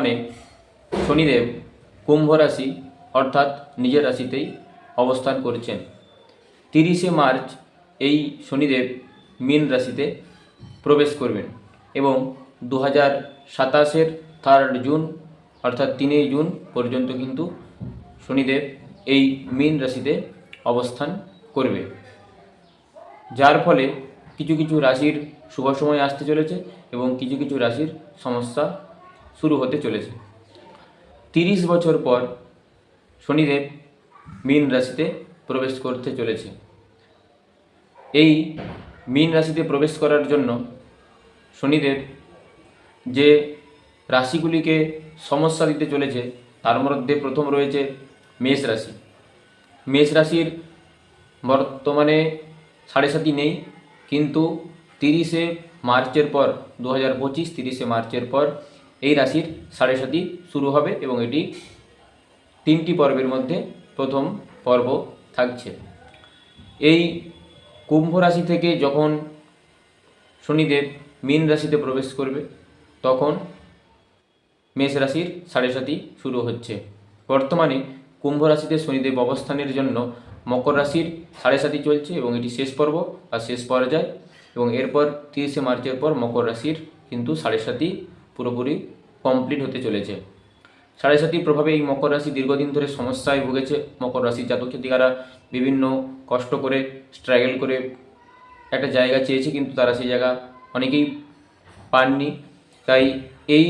মানে শনিদেব কুম্ভ রাশি অর্থাৎ নিজের রাশিতেই অবস্থান করছেন। 30শে মার্চ এই শনিদেব মীন রাশিতে প্রবেশ করবেন এবং 2027-এর 3 জুন অর্থাৎ 3 জুন পর্যন্ত কিন্তু শনিদেব এই মীন রাশিতে অবস্থান করবে, যার ফলে কিছু কিছু রাশির শুভ সময় আসতে চলেছে এবং কিছু কিছু রাশির সমস্যা শুরু হতে চলেছে। 30 বছর পর শনিদেব মীন রাশিতে প্রবেশ করতে চলেছে। এই মীন রাশিতে প্রবেশ করার জন্য শনিদেব যে রাশিগুলিকে সমস্যা দিতে চলেছে তার মধ্যে প্রথম রয়েছে মেষ রাশি। মেষ রাশির বর্তমানে 7.5 নেই, কিন্তু 30শে মার্চের পর 2025 30শে মার্চের পর এই রাশির 7.5 শুরু হবে এবং এটি 3টি পর্বের মধ্যে প্রথম পর্ব থাকছে। এই কুম্ভ রাশি থেকে যখন শনিদেব মীন রাশিতে প্রবেশ করবে তখন মেষ রাশির 7.5 শুরু হচ্ছে। বর্তমানে কুম্ভ রাশিতে শনিদেব অবস্থানের জন্য মকর রাশির 7.5 চলছে এবং এটি শেষ পর্ব বা শেষ পর্যায়, এবং এরপর 30শে মার্চের পর মকর রাশির কিন্তু 7.5 পুরোপুরি কমপ্লিট হতে চলেছে। 7.5 প্রভাবে এই মকর রাশি দীর্ঘদিন ধরে সমস্যায় ভুগেছে। মকর রাশির জাতক জাতিকারা বিভিন্ন কষ্ট করে স্ট্রাগল করে একটা জায়গা চেয়েছে, কিন্তু তারা সেই জায়গা অনেকেই পাননি। তাই এই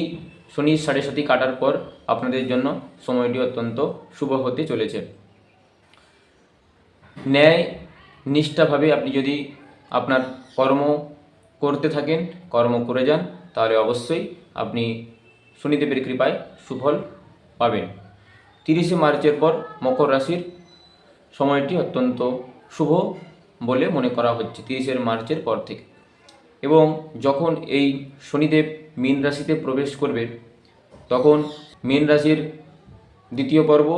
শনির 7.5 কাটার পর আপনাদের জন্য সময়টি অত্যন্ত শুভ হতে চলেছে। ন্যায় নিষ্ঠাভাবে আপনি যদি আপনার কর্ম করতে থাকেন, কর্ম করে যান, তাহলে অবশ্যই আপনি শনিদেবের কৃপায় সুফল পাবেন। 30শে মার্চের পর মকর রাশির সময়টি অত্যন্ত শুভ বলে মনে করা হচ্ছে 30শে মার্চের পর থেকে। এবং যখন এই শনিদেব মীন রাশিতে প্রবেশ করবে তখন মীন রাশির দ্বিতীয় পর্ব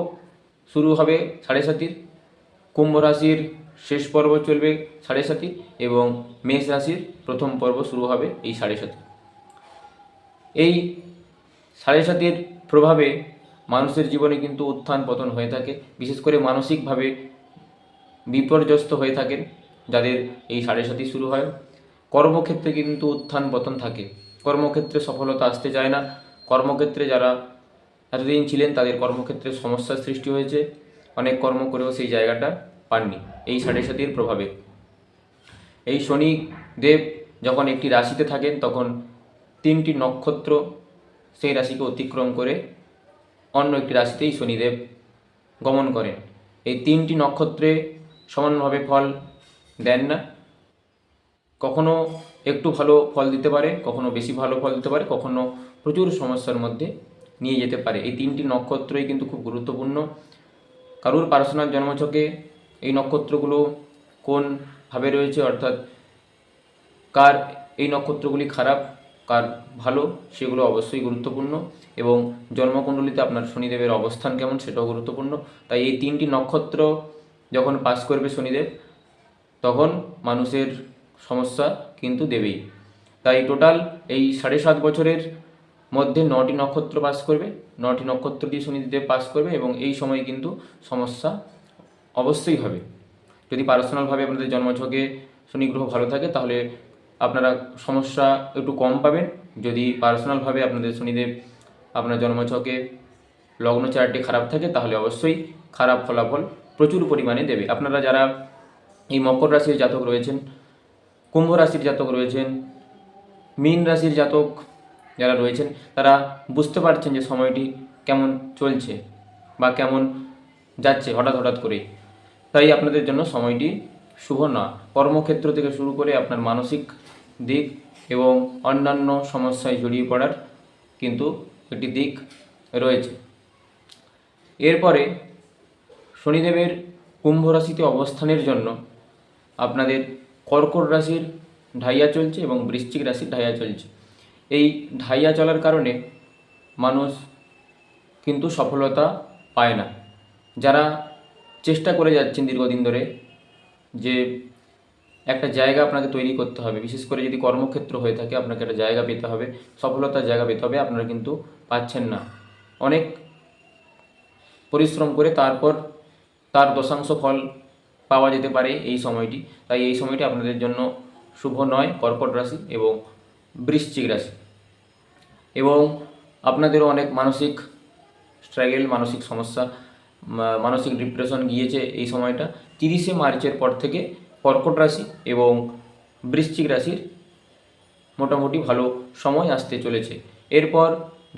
শুরু হবে 7.5, কুম্ভ রাশির শেষ পর্ব চলবে 7.5 এবং মেষ রাশির প্রথম পর্ব শুরু হবে এই 7.5। এই 7.5 প্রভাবে মানুষের জীবনে কিন্তু উত্থান পতন হয়ে থাকে, বিশেষ করে মানসিকভাবে বিপর্যস্ত হয়ে থাকেন যাদের এই 7.5 শুরু হয়। কর্মক্ষেত্রে কিন্তু উত্থান পতন থাকে, কর্মক্ষেত্রে সফলতা আসতে চায় না। কর্মক্ষেত্রে যারা এতদিন ছিলেন তাদের কর্মক্ষেত্রে সমস্যার সৃষ্টি হয়েছে, অনেক কর্ম করেও সেই জায়গাটা পাননি এই 7.5 প্রভাবে। এই শনিদেব যখন একটি রাশিতে থাকেন তখন 3টি নক্ষত্র সেই রাশিকে অতিক্রম করে অন্য একটি রাশিতেই শনিদেব গমন করেন। এই 3টি নক্ষত্রে সমানভাবে ফল দেন না, কখনো একটু ভালো ফল দিতে পারে, কখনো বেশি ভালো ফল দিতে পারে, কখনো প্রচুর সমস্যার মধ্যে নিয়ে যেতে পারে। এই 3টি নক্ষত্রই কিন্তু খুব গুরুত্বপূর্ণ। কারুর পার্সোনাল জন্মছকে এই নক্ষত্রগুলো কোন ভাবে রয়েছে, অর্থাৎ কার এই নক্ষত্রগুলি খারাপ কার ভালো, সেগুলো অবশ্যই গুরুত্বপূর্ণ। এবং জন্মকুণ্ডলিতে আপনার শনিদেবের অবস্থান কেমন সেটাও গুরুত্বপূর্ণ। তাই এই 3টি নক্ষত্র যখন পাস করবে শনিদেব তখন মানুষের সমস্যা কিন্তু দেবেই। তাই টোটাল এই 7.5 বছরের মধ্যে 9টি নক্ষত্র পাস করবে, 9টি নক্ষত্র দিয়ে শনিদেব পাস করবে এবং এই সময় কিন্তু সমস্যা অবশ্যই হবে। যদি পার্সোনালভাবে আপনাদের জন্মছকে শনি গ্রহ ভালো থাকে তাহলে আপনারা সমস্যা একটু কম পাবেন। যদি পার্সোনালভাবে আপনাদের শনিদেব আপনার জন্মছকে লগ্ন চার্টে খারাপ থাকে তাহলে অবশ্যই খারাপ ফলাফল প্রচুর পরিমাণে দেবে। আপনারা যারা এই মকর রাশির জাতক রয়েছেন, কুম্ভ রাশির জাতক রয়েছেন, মীন রাশির জাতক যারা রয়েছেন তারা বুঝতে পারছেন যে সময়টি কেমন চলছে বা কেমন যাচ্ছে হঠাৎ হঠাৎ করেই। তাই আপনাদের জন্য সময়টি শুভ না। কর্মক্ষেত্র থেকে শুরু করে আপনার মানসিক দিক এবং অন্যান্য সমস্যায় জড়িয়ে পড়ার কিন্তু একটি দিক রয়েছে। এরপরে শনিদেবের কুম্ভ রাশিতে অবস্থানের জন্য আপনাদের কর্কট রাশির ঢাইয়া চলছে এবং বৃশ্চিক রাশির ঢাইয়া চলছে। এই ঢাইয়া চলার কারণে মানুষ কিন্তু সফলতা পায় না। যারা চেষ্টা করে যাচ্ছেন দীর্ঘদিন ধরে যে একটা জায়গা আপনাকে তৈরি করতে হবে, বিশেষ করে যদি কর্মক্ষেত্র হয়ে থাকে আপনাকে একটা জায়গা পেতে হবে, সফলতার জায়গা পেতে হবে, আপনারা কিন্তু পাচ্ছেন না, অনেক পরিশ্রম করে তারপর তার দশাংশ ফল পাওয়া যেতে পারে এই সময়টি। তাই এই সময়টি আপনাদের জন্য শুভ নয়, কর্কট রাশি এবং বৃশ্চিক রাশি। এবং আপনাদেরও অনেক মানসিক স্ট্রাগল, মানসিক সমস্যা, মানসিক ডিপ্রেশন গিয়েছে এই সময়টা। 30শে মার্চের পর থেকে কর্কট রাশি এবং বৃশ্চিক রাশির মোটামুটি ভালো সময় আসতে চলেছে। এরপর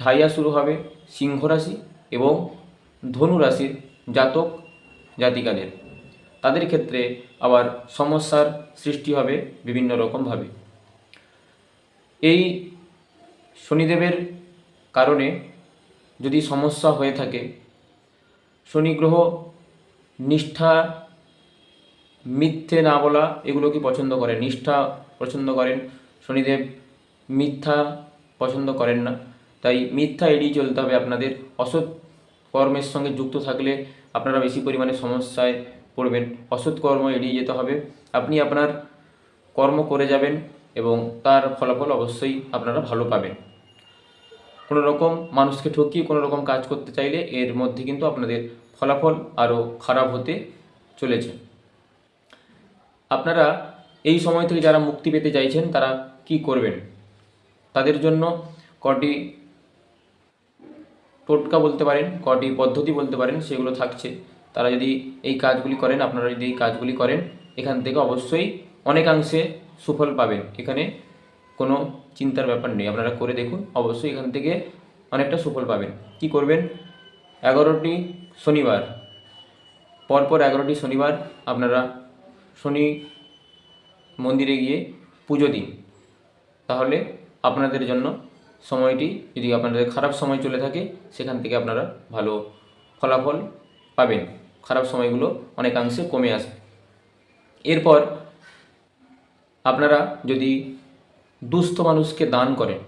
ঢাইয়া শুরু হবে সিংহ রাশি এবং ধনু রাশির জাতক জাতিকাদের। তাদের ক্ষেত্রে আবার সমস্যার সৃষ্টি হবে বিভিন্ন রকমভাবে। এই শনিদেবের কারণে যদি সমস্যা হয়ে থাকে, শনি গ্রহ নিষ্ঠা, মিথ্যে না বলা এগুলোকে পছন্দ করেন, নিষ্ঠা পছন্দ করেন। শনিদেব মিথ্যা পছন্দ করেন না, তাই মিথ্যা এড়িয়ে চলতে হবে আপনাদের। অসৎ কর্মের সঙ্গে যুক্ত থাকলে আপনারা বেশি পরিমাণে সমস্যায় পড়বেন। অসৎ কর্ম এড়িয়ে যেতে হবে। আপনি আপনার কর্ম করে যাবেন এবং তার ফলাফল অবশ্যই আপনারা ভালো পাবেন। কোনো রকম মানুষকে ঠকিয়ে কোনো রকম কাজ করতে চাইলে এর মধ্যে কিন্তু আপনাদের ফলাফল আরও খারাপ হতে চলেছে। আপনারা এই সময় থেকে যারা মুক্তি পেতে চাইছেন তারা কি করবেন? তাদের জন্য কটি টোটকা বলতে পারেন, কটি পদ্ধতি বলতে পারেন, সেগুলো থাকছে। তারা যদি এই কাজগুলি করেন, আপনারা যদি এই কাজগুলি করেন, এখান থেকে অবশ্যই অনেকাংশে সুফল পাবেন। এখানে কোনো চিন্তার ব্যাপার নেই, আপনারা করে দেখুন, অবশ্যই এখান থেকে অনেকটা সুফল পাবেন। কি করবেন? 11টি শনিবার, পরপর 11টি শনিবার আপনারা শনি মন্দিরে গিয়ে পুজো দিন। তাহলে আপনাদের জন্য সময়টি, যদি আপনাদের খারাপ সময় চলে থাকে, সেখান থেকে আপনারা ভালো ফলাফল পাবেন। খারাপ সময়গুলো অনেকাংশে কমে আসবে। এরপর আপনারা যদি দুস্থ মানুষকে দান করেন,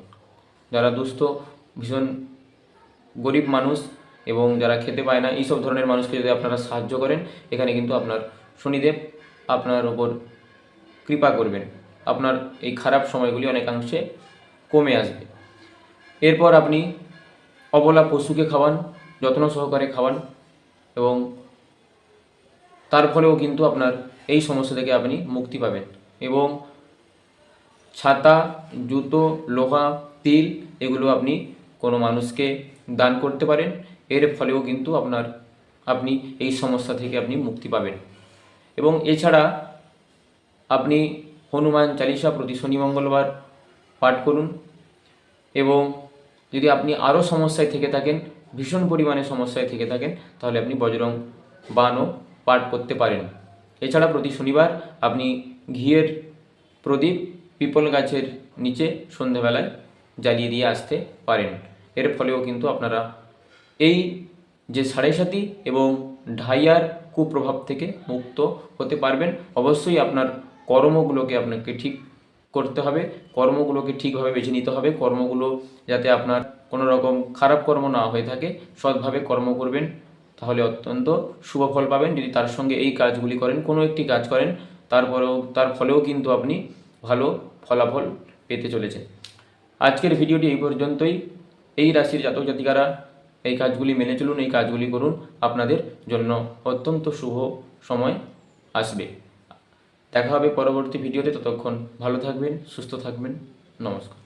যারা দুস্থ, ভীষণ গরিব মানুষ এবং যারা খেতে পায় না, এইসব ধরনের মানুষকে যদি আপনারা সাহায্য করেন, এখানে কিন্তু আপনার শনিদেব আপনার ওপর কৃপা করবেন। আপনার এই খারাপ সময়গুলি অনেকাংশে কমে আসবে। এরপর আপনি অবলা পশুকে খাওয়ান, যত্ন সহকারে খাওয়ান, এবং তার ফলেও কিন্তু আপনার এই সমস্যা থেকে আপনি মুক্তি পাবেন। এবং ছাতা, জুতো, লোহা, তিল এগুলো আপনি কোনো মানুষকে দান করতে পারেন। এর ফলেও কিন্তু আপনি এই সমস্যা থেকে আপনি মুক্তি পাবেন। এবং এছাড়া আপনি হনুমান চালিসা প্রতি শনি মঙ্গলবার পাঠ করুন। এবং যদি আপনি আরও সমস্যায় থেকে থাকেন, ভীষণ পরিমাণে সমস্যায় থেকে থাকেন, তাহলে আপনি বজরং বাণও পাঠ করতে পারেন। এছাড়া প্রতি শনিবার আপনি ঘিয়ের প্রদীপ পিপল গাছের নিচে সন্ধেবেলায় জ্বালিয়ে দিয়ে আসতে পারেন। এর ফলেও কিন্তু আপনারা এই যে সাড়ে সাতি এবং ঢাইয়ার কুপ্রভাব থেকে মুক্ত হতে পারবেন। অবশ্যই আপনার কর্মগুলোকে আপনাকে ঠিক করতে হবে, কর্মগুলোকে ঠিকভাবে বেছে নিতে হবে। কর্মগুলো যাতে আপনার কোনো রকম খারাপ কর্ম না হয়ে থাকে, সৎভাবে কর্ম করবেন, তাহলে অত্যন্ত শুভ ফল পাবেন। যদি তার সঙ্গে এই কাজগুলি করেন, কোনো একটি কাজ করেন, তার ফলেও কিন্তু আপনি ভালো ফলাফল পেতে চলেছেন। আজকের ভিডিওটি এই পর্যন্তই। এই রাশির জাতক জাতিকারা এই কাজগুলি মেনে চলুন, এই কাজগুলি করুন, আপনাদের জন্য অত্যন্ত শুভ সময় আসবে। দেখা হবে পরবর্তী ভিডিওতে। ততক্ষণ ভালো থাকবেন, সুস্থ থাকবেন। নমস্কার।